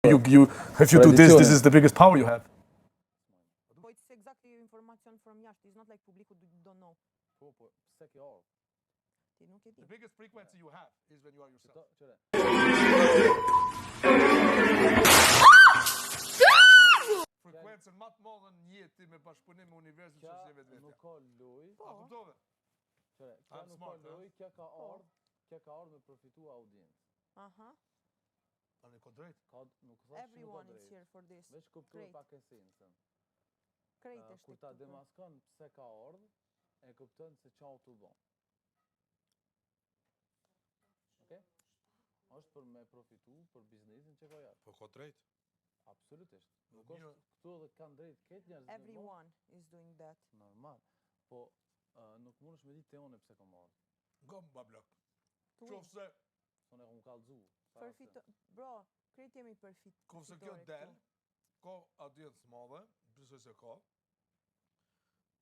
If you do this is the biggest power you have. It's exactly information from jashtë. It's not like publiku don't know. Po, pse kjo orë? Ti nuk e di. The biggest frequency you have is when you are yourself. Frekuencën më të madhe në jetë ti me bashkëpunim me universin që si vetë. Nuk ka loj. A kuptove? Kjo nuk ka loj, kjo ka ardhur me përfitu audiencë. Aha. Tani ka drejt. Nuk thash Everyone is here for this. Veç kuptoj pak esencën. Krejt është Kur ta demaskon pse ka ardhur, e kupton se çau tu bën. Okej? Është për me përfitu për biznesin që ka jashtë. Po ka drejt. Absolutisht. Nuk është këtu edhe kanë drejt këtë njerëz. Everyone is doing that. Normal. Po nuk mundesh me ditë teone pse ka marrë. Nga bablak. Qofse Unë e kam kallëzu. Bro, krejt jemi përfit. Qofse kjo del, ka audiencë madhe, besoj se ka.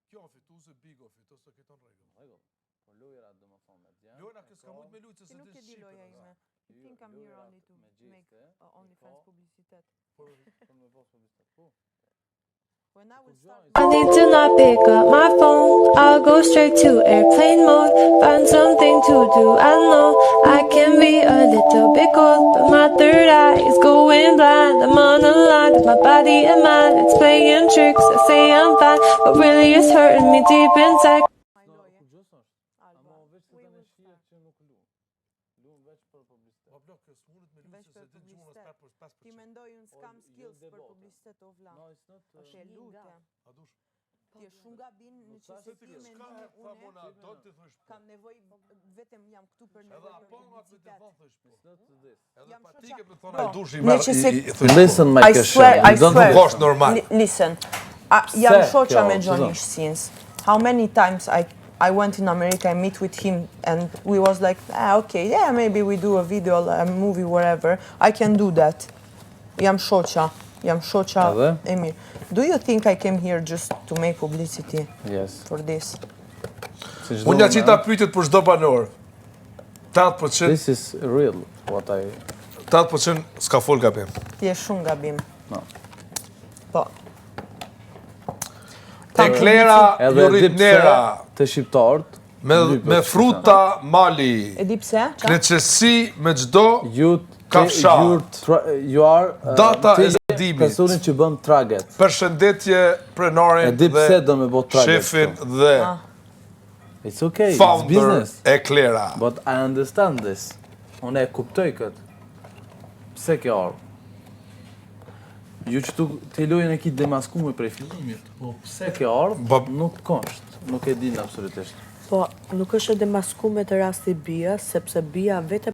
Kjo fituese big of it, ose këto në rregull. Rregull. Po lojra domethënë me djem. Lojra që s'ka mund me lujtë se Nuk e di loja ime. I think I'm here only to make OnlyFans publicitet. Për me pas publicitet. Po. When I will start I need to not pick up my phone. I'll go straight to airplane mode. Find something to do. I know I can be a little bit cold, but my third eye is going blind. I'm on a line with my body and mind. It's playing tricks. I say I'm fine, but really it's hurting me deep inside. Ti mendoj unë s'kam skills për publicitet o vlla. Është e lutem. A dush? Ti je shumë gabim në çështje ti mendimi unë. Kam nevojë vetëm jam këtu për nevojë. Edhe apo nga të thonë thosh po. Edhe Jam patike më thonë ai dushi Listen my I swear. Bosh normal. Listen. Jam shoqa me Johnny since. How many times I went in America, I meet with him, and we was like, okay, yeah, maybe we do a video, a movie, whatever. I can do that. Jam shoqa e mirë. Do you think I came here just to make publicity? Yes. For this? Unë ja qita pyetjet për çdo banor. 80% This is real what I 80% s'ka fol gabim. Ti je shumë gabim. No. Po. Eklera, juritnera, të shqiptarët me fruta mali. E di pse? Kleqësi me çdo kafsha. You are Data e zdimit. Personin që bën traget. Përshëndetje pronarin dhe shefin dhe It's okay, it's founder business. Eklera. But I understand this. Unë e kuptoj këtë. Pse kjo ardhur? Ju që të lojën e ki demaskume prej fillimit, po pse kjo ardhë, nuk kështë, nuk e din absolutisht. Po, nuk është e demaskume të rasti Bia, sepse Bia vete